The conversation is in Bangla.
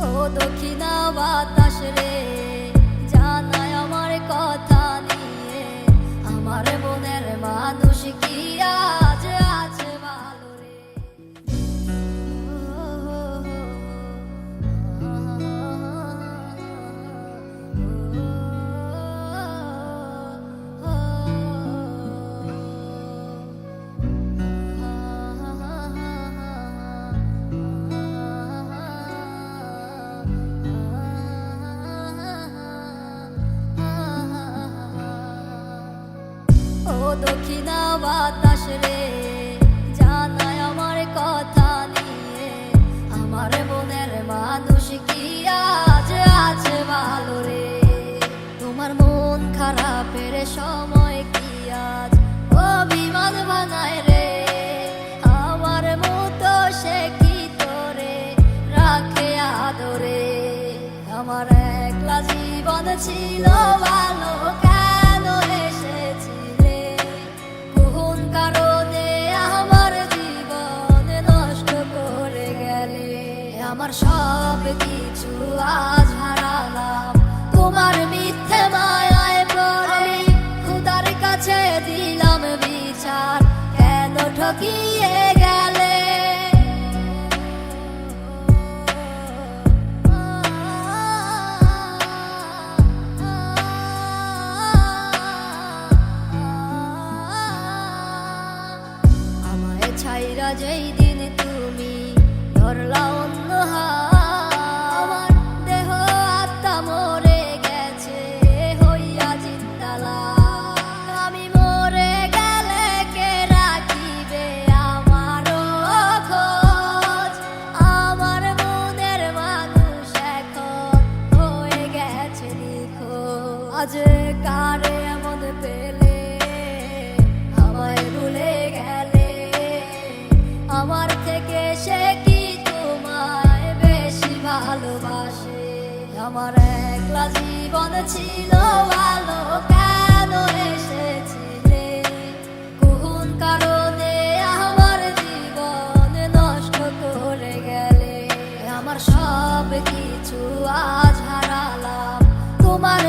ও দক্ষিণা বাতাস রে, জানায় আমার কথা নিয়ে, আমার মনের মানুষ কি আজ আছে ভালো রে। ও দক্ষিণা বাতাস রে, জানায় আমার কথা নিয়ে, আমার মনের মানুষ কি আজ আছে ভালো রে। তোমার মন খারাপের সময় কি আজ অভিমান ভাঙায় রে, আমার মতো সে কি তোরে রাখে আদরে। আমার একলা জীবন ছিল ভালো, কেন এসেছিলে কোন কারণে আমার জীবন নষ্ট করে গেলে। আমার সব কিছু আজ হারালাম তোমার মিথ্যে মায়ায় পড়ে, খুদার কাছে দিলাম বিচার, কেন ঠকিয়ে গেলে। ছাইরা যেই দিন তুমি ধরলা অন্য হাত, আমার দেহ আত্মা মরে গেছে হইয়া জিন্দালা। আমি মরে গেলে কে রাখিবে আমারও খোঁজ, আমার মনের মানুষ এখন হয়ে গেছে নিখোঁজ। আজ কারে এমন পেলে আমায় ভুলে গেলে, আমার থেকে সে কি তোমায় বেশি ভালোবাসে। আমার একলা জীবন ছিল ভালো, কেন এসেছিলে কোন কারণে আমার জীবন নষ্ট করে গেলে। আমার সব কিছু আজ হারালাম তোমার